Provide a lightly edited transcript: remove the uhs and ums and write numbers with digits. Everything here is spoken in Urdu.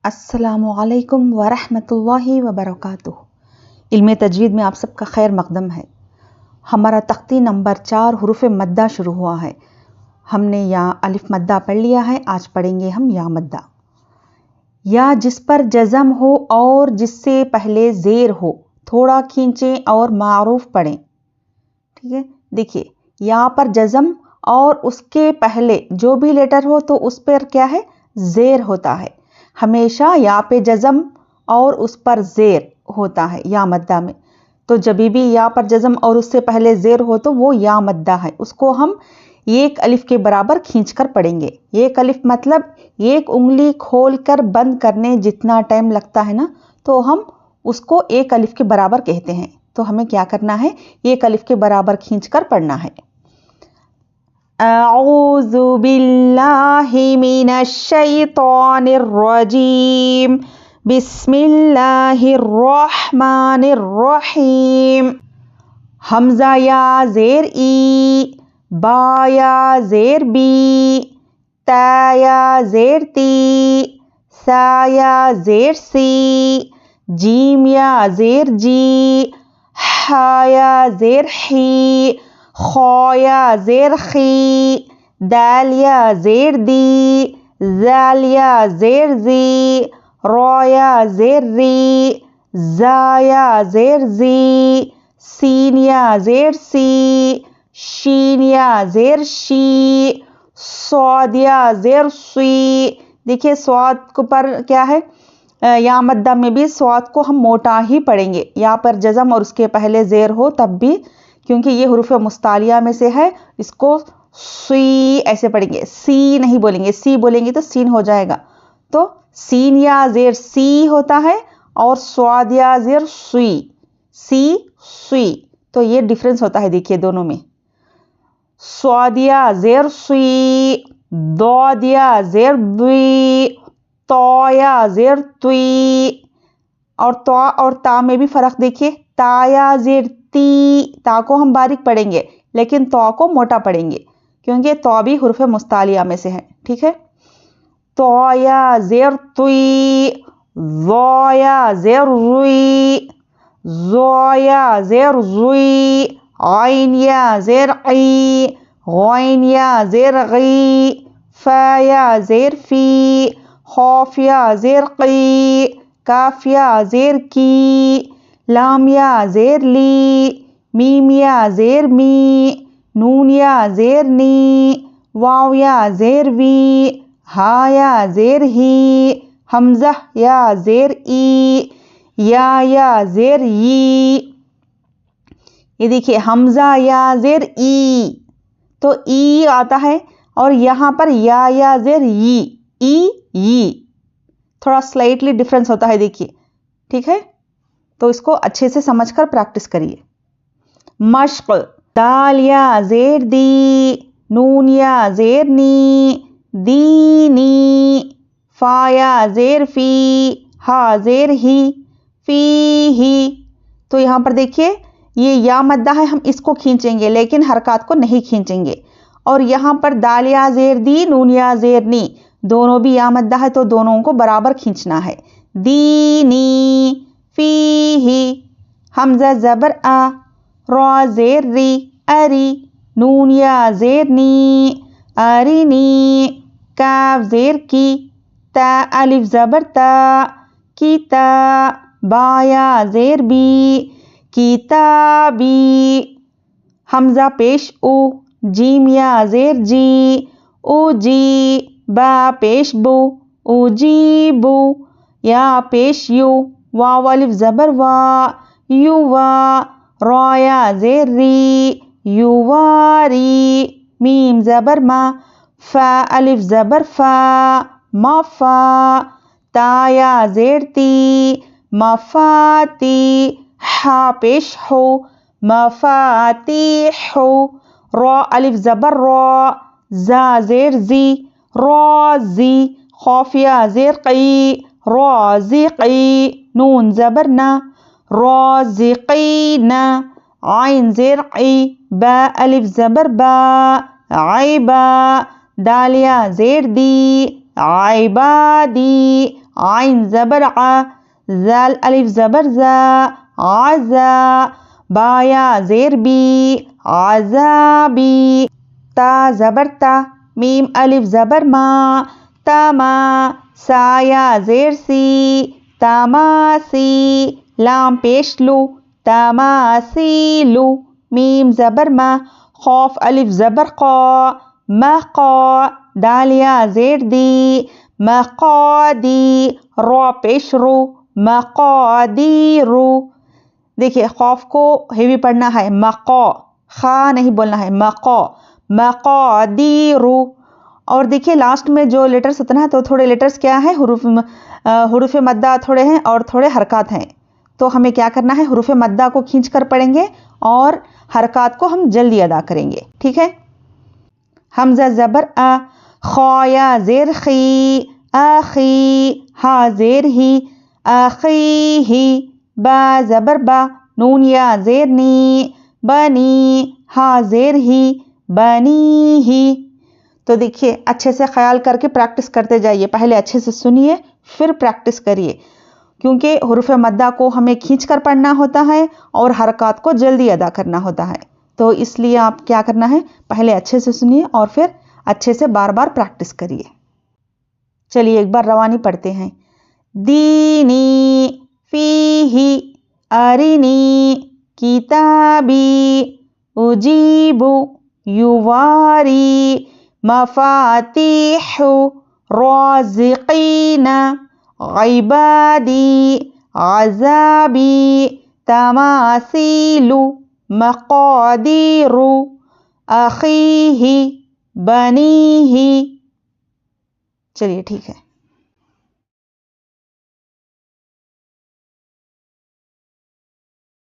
السلام علیکم ورحمۃ اللہ وبرکاتہ۔ علم تجوید میں آپ سب کا خیر مقدم ہے۔ ہمارا تختی نمبر 4 حروف مدہ شروع ہوا ہے۔ ہم نے یا الف مدہ پڑھ لیا ہے، آج پڑھیں گے ہم یا مدہ۔ یا جس پر جزم ہو اور جس سے پہلے زیر ہو، تھوڑا کھینچیں اور معروف پڑھیں۔ ٹھیک ہے، دیکھیے یا پر جزم اور اس کے پہلے جو بھی لیٹر ہو تو اس پر کیا ہے، زیر ہوتا ہے۔ ہمیشہ یا پہ جزم اور اس پر زیر ہوتا ہے یا مدہ میں، تو جب بھی یا پر جزم اور اس سے پہلے زیر ہو تو وہ یا مدہ ہے۔ اس کو ہم ایک الف کے برابر کھینچ کر پڑھیں گے۔ ایک الف مطلب ایک انگلی کھول کر بند کرنے جتنا ٹائم لگتا ہے نا، تو ہم اس کو ایک الف کے برابر کہتے ہیں۔ تو ہمیں کیا کرنا ہے، ایک الف کے برابر کھینچ کر پڑھنا ہے۔ اعوذ باللہ من الشیطان الرجیم، بسم اللہ الرحمن الرحیم۔ حمزہ یا زیر ای، با یا زیر بی، تا یا زیر تی، سا یا زیر سی، جیم یا زیر جی، ہا یا زیر حی، خا یا زیر خی، دال یا زیر دی، زال یا زیر زی، را یا زیر ری، زا یا زیر زی، سین یا زیر سی، شین یا زیر شی، صاد یا زیر سی۔ دیکھیے صاد کو پر کیا ہے، یا مدہ میں بھی صاد کو ہم موٹا ہی پڑھیں گے، یا پر جزم اور اس کے پہلے زیر ہو تب بھی، کیونکہ یہ حروف مستعلیہ میں سے ہے، اس کو سی ایسے پڑھیں گے، سی نہیں بولیں گے، سی بولیں گے تو سین ہو جائے گا۔ تو سین یا زیر سی ہوتا ہے اور صاد یا زیر سی، سی سی، تو یہ ڈیفرنس ہوتا ہے دیکھیے دونوں میں۔ صاد یا زیر سی، ضاد یا زیر دوی، طا یا زیر توی، اور طا اور تا میں بھی فرق دیکھیے، تا یا زیر تی، تا کو ہم باریک پڑھیں گے لیکن طا کو موٹا پڑھیں گے، کیونکہ طا بھی حروف مستعلیہ میں سے ہے۔ ٹھیک ہے، طا یا زیر توی، ظا یا زیر روی، ظا یا زیر زوی، عین یا زیر عی، غین یا زیر غی، فا یا زیر فی، خاف یا زیر قی، کاف یا زیر کی، لام یا زیر لی، میم یا زیر می، نون یا زیر نی، واو یا زیر وی، ہا یا زیر ہی، حمزہ یا زیر ای، یا زیر ی۔ یہ دیکھیے حمزہ یا زیر ای، تو ای آتا ہے، اور یہاں پر یا زیر ی، ای تھوڑا سلائٹلی ڈفرینس ہوتا ہے دیکھیے۔ ٹھیک ہے، تو اس کو اچھے سے سمجھ کر پریکٹس کریے۔ مشق، دال یا زیر دی، نون یا زیر نی، دینی، فا یا زیر فی، ہا زیر ہی، فی ہی۔ تو یہاں پر دیکھیے یہ یا مدہ ہے، ہم اس کو کھینچیں گے لیکن حرکات کو نہیں کھینچیں گے، اور یہاں پر دال یا زیر دی، نون یا زیر نی، دونوں بھی یا مدہ ہے تو دونوں کو برابر کھینچنا ہے۔ دینی، فی ہی، حمزہ زبر آ، را زیر ری، اری، نون یا زیر نی، ارینی، کاف زیر کی، تا الف زبر تا، کیتا، با یا زیر بی، کتابی، حمزہ پیش او، جیم یا زیر جی، او جی، با پیش بو، او جی بو، یا پیش یو، واو الف زبر وا، یو وا، را یا زیر ری، یو واری، میم زبر ما، فا الف زبر فا، ما فا، تا یا زیر تی، مفاتی، ہا پیش ہو، مفاتیح، را الف زبر را، زا زیر زی، رازی، خاف یا زیر قی، رازقی، نون زبر نا، رازقین، عین زیر عی، با الف زبر با، عیبا، دال یا زیر دی، عبادی، عین زبر ع، زال الف زبر زا، عزا، با یا زیر بی، عذابی، تا زبر تا، میم الف زبر ما، تما، سا یا زیر سی، تماسی، لام پیش لو، تماثیلو، میم زبر ما، خوف الف زبر قا، مقا، دال یا زیر دی، مقادی، رو پیش رو، مقادیرو. دیکھیے خوف کو ہیوی پڑھنا ہے، مقا، خا نہیں بولنا ہے، مقا، مقادیرو. اور دیکھیے لاسٹ میں جو لیٹرز ہوتے ہیں تو تھوڑے لیٹرز کیا ہے، حروف مدہ تھوڑے ہیں اور تھوڑے حرکات ہیں. تو ہمیں کیا کرنا ہے، حروف مدہ کو کھینچ کر پڑھیں گے اور حرکات کو ہم جلدی ادا کریں گے. ٹھیک ہے. حمزہ زبر ا، خا یا زیر خی، اخی، ہا زیر ہی، اخی ہی، با زبر با، نون یا زیر نی، بنی، ہا زیر ہی، بنی ہی. تو دیکھیے اچھے سے خیال کر کے پریکٹس کرتے جائیے، پہلے اچھے سے سنیے پھر پریکٹس کریے، کیونکہ حروف مدہ کو ہمیں کھینچ کر پڑھنا ہوتا ہے اور حرکات کو جلدی ادا کرنا ہوتا ہے. تو اس لیے آپ کیا کرنا ہے، پہلے اچھے سے سنیے اور پھر اچھے سے بار بار پریکٹس کریے. چلیے ایک بار روانی پڑھتے ہیں. دینی، فیہی، ارنی، کتابی، اجیبو، یواری، مفاتیح، رازقین، عبادی، عذابی، تماثیل، مقادیر، اخیہ، بنیہ. چلیے ٹھیک ہے.